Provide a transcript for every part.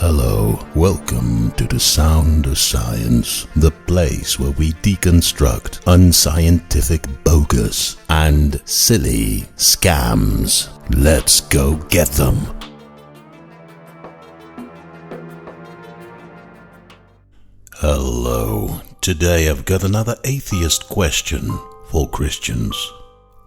Hello, welcome to the Sound of Science, the place where we deconstruct unscientific bogus and silly scams. Let's go get them. Hello, today I've got another atheist question for Christians.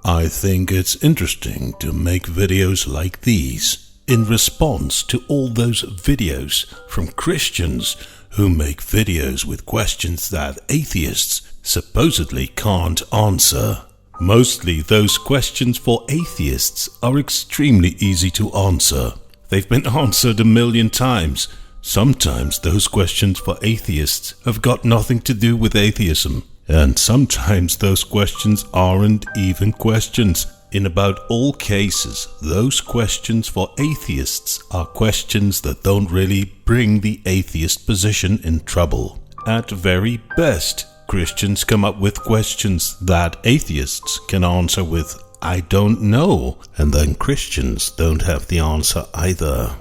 I think it's interesting to make videos like these in response to all those videos from Christians who make videos with questions that atheists supposedly can't answer. Mostly those questions for atheists are extremely easy to answer. They've been answered a million times. Sometimes those questions for atheists have got nothing to do with atheism. And sometimes those questions aren't even questions. In about all cases, those questions for atheists are questions that don't really bring the atheist position in trouble. At very best, Christians come up with questions that atheists can answer with, "I don't know," and then Christians don't have the answer either.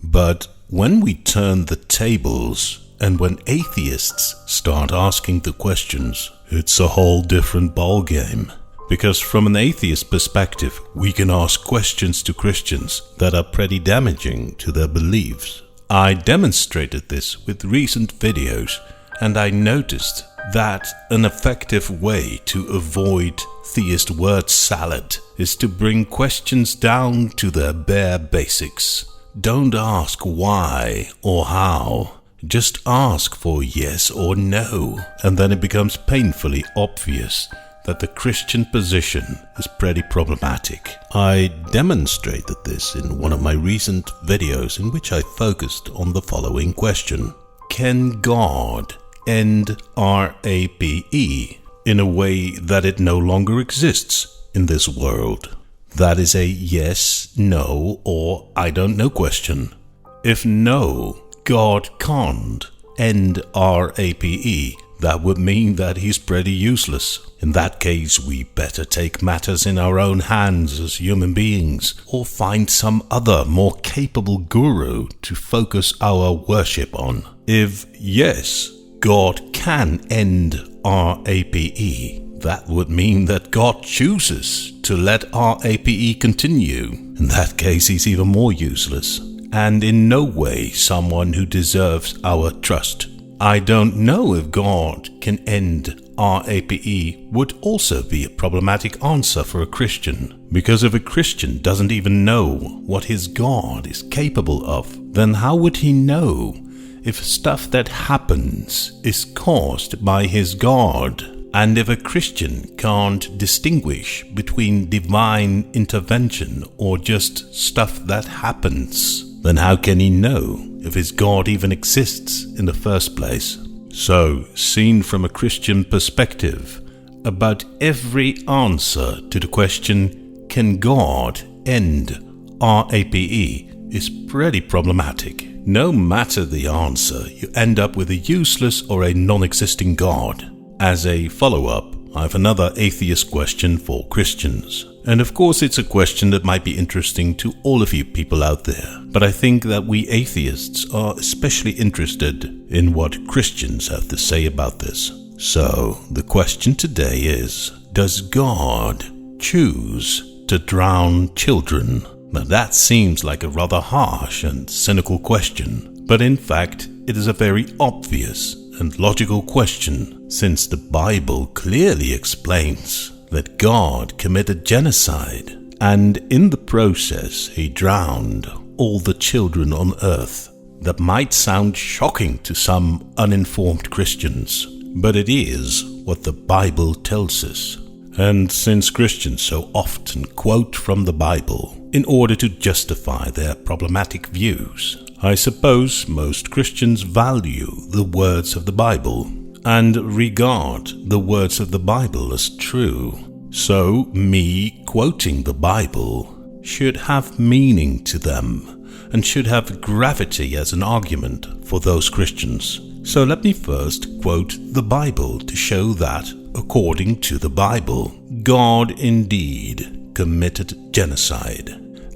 But when we turn the tables, and when atheists start asking the questions, it's a whole different ballgame. Because from an atheist perspective, we can ask questions to Christians that are pretty damaging to their beliefs. I demonstrated this with recent videos, and I noticed that an effective way to avoid theist word salad is to bring questions down to their bare basics. Don't ask why or how. Just ask for yes or no, and then it becomes painfully obvious that the Christian position is pretty problematic. I demonstrated this in one of my recent videos in which I focused on the following question. Can God end ARPE in a way that it no longer exists in this world? That is a yes, no, or I don't know question. If no, God can't end ARPE, that would mean that he's pretty useless. In that case, we better take matters in our own hands as human beings, or find some other more capable guru to focus our worship on. If yes, God can end ARPE, that would mean that God chooses to let ARPE continue. In that case, he's even more useless, and in no way someone who deserves our trust. I don't know if God can end ARPE would also be a problematic answer for a Christian, because if a Christian doesn't even know what his God is capable of, then how would he know if stuff that happens is caused by his God? And if a Christian can't distinguish between divine intervention or just stuff that happens, then how can he know if his God even exists in the first place? So, seen from a Christian perspective, about every answer to the question, can God end ARPE, is pretty problematic. No matter the answer, you end up with a useless or a non-existing God. As a follow-up, I have another atheist question for Christians. And of course it's a question that might be interesting to all of you people out there. But I think that we atheists are especially interested in what Christians have to say about this. So, the question today is, does God choose to drown children? Now that seems like a rather harsh and cynical question, but in fact it is a very obvious and logical question, since the Bible clearly explains that God committed genocide, and in the process he drowned all the children on earth. That might sound shocking to some uninformed Christians, but it is what the Bible tells us. And since Christians so often quote from the Bible in order to justify their problematic views, I suppose most Christians value the words of the Bible and regard the words of the Bible as true. So me quoting the Bible should have meaning to them and should have gravity as an argument for those Christians. So let me first quote the Bible to show that, according to the Bible, God indeed committed genocide,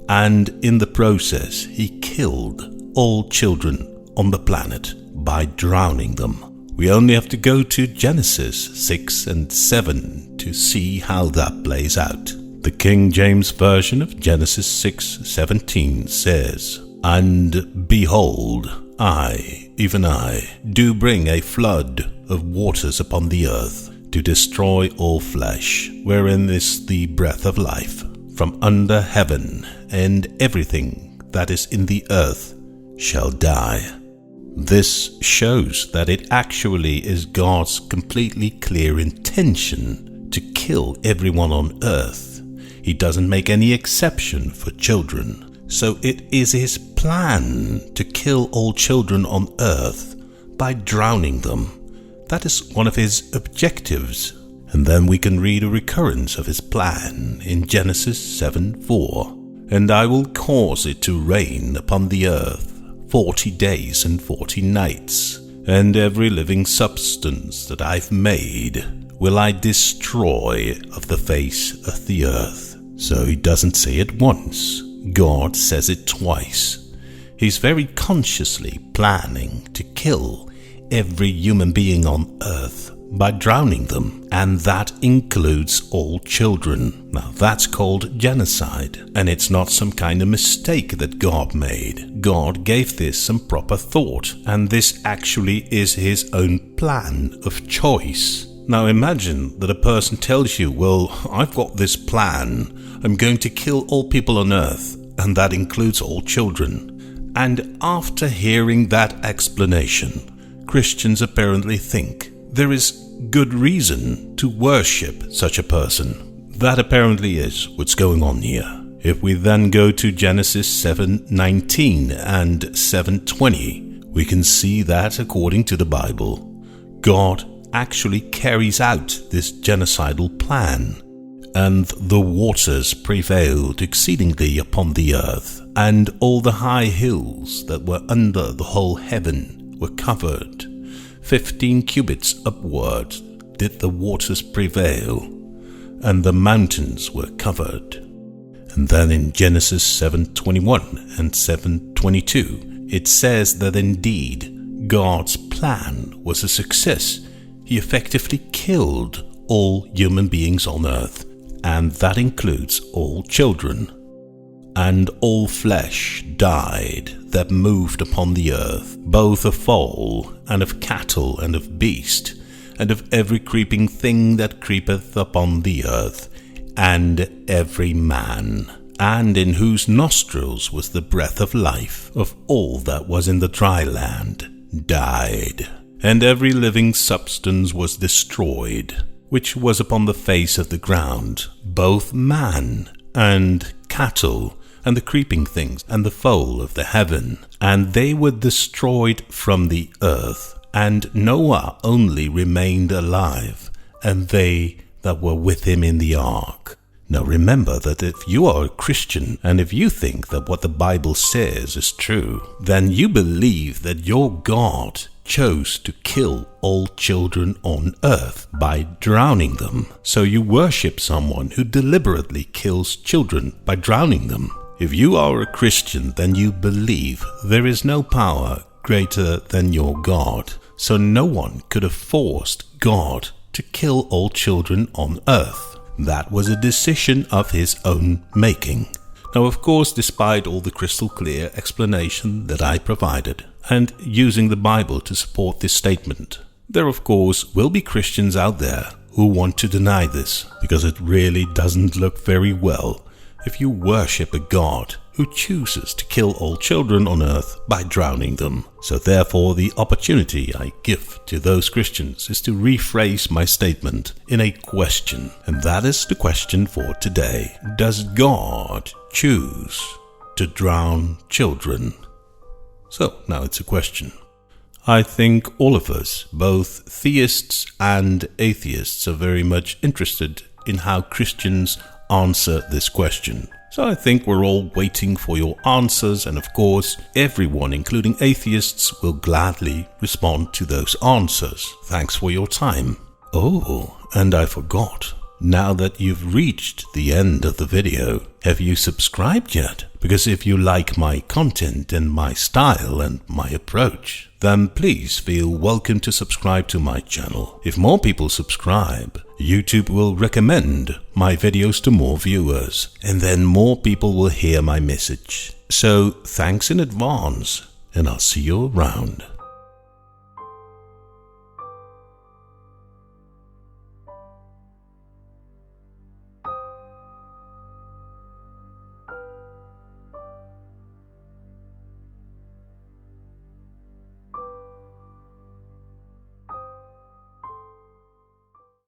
and in the process he killed all children on the planet by drowning them. We only have to go to Genesis 6 and 7 to see how that plays out. The King James Version of Genesis 6:17 says, "And behold, I, even I, do bring a flood of waters upon the earth, to destroy all flesh, wherein is the breath of life, from under heaven, and everything that is in the earth shall die." This shows that it actually is God's completely clear intention to kill everyone on earth. He doesn't make any exception for children. So it is his plan to kill all children on earth by drowning them. That is one of his objectives. And then we can read a recurrence of his plan in Genesis 7:4. "And I will cause it to rain upon the earth 40 days and 40 nights, and every living substance that I've made will I destroy of the face of the earth." So he doesn't say it once. God says it twice. He's very consciously planning to kill every human being on earth by drowning them, and that includes all children. Now that's called genocide, and it's not some kind of mistake that God made. God gave this some proper thought, and this actually is his own plan of choice. Now imagine that a person tells you, "Well, I've got this plan. I'm going to kill all people on earth, and that includes all children." And after hearing that explanation, Christians apparently think there is good reason to worship such a person. That apparently is what's going on here. If we then go to Genesis 7:19 and 7:20, we can see that according to the Bible, God actually carries out this genocidal plan. "And the waters prevailed exceedingly upon the earth, and all the high hills that were under the whole heaven were covered. 15 cubits upward did the waters prevail, and the mountains were covered." And then in Genesis 7:21 and 7:22, it says that indeed God's plan was a success. He effectively killed all human beings on earth, and that includes all children. "And all flesh died that moved upon the earth, both of fowl, and of cattle, and of beast, and of every creeping thing that creepeth upon the earth, and every man, and in whose nostrils was the breath of life, of all that was in the dry land, died. And every living substance was destroyed, which was upon the face of the ground, both man and cattle, and the creeping things, and the fowl of the heaven. And they were destroyed from the earth, and Noah only remained alive, and they that were with him in the ark." Now remember that if you are a Christian, and if you think that what the Bible says is true, then you believe that your God chose to kill all children on earth by drowning them. So you worship someone who deliberately kills children by drowning them. If you are a Christian, then you believe there is no power greater than your God. So no one could have forced God to kill all children on earth. That was a decision of his own making. Now, of course, despite all the crystal clear explanation that I provided, and using the Bible to support this statement, there of course will be Christians out there who want to deny this, because it really doesn't look very well if you worship a God who chooses to kill all children on earth by drowning them. So therefore, the opportunity I give to those Christians is to rephrase my statement in a question. And that is the question for today. Does God choose to drown children? So now it's a question. I think all of us, both theists and atheists, are very much interested in how Christians answer this question. So I think we're all waiting for your answers, and of course, everyone, including atheists, will gladly respond to those answers. Thanks for your time. Oh, and I forgot. Now that you've reached the end of the video, have you subscribed yet? Because if you like my content and my style and my approach, then please feel welcome to subscribe to my channel. If more people subscribe, YouTube will recommend my videos to more viewers, and then more people will hear my message. So thanks in advance, and I'll see you around.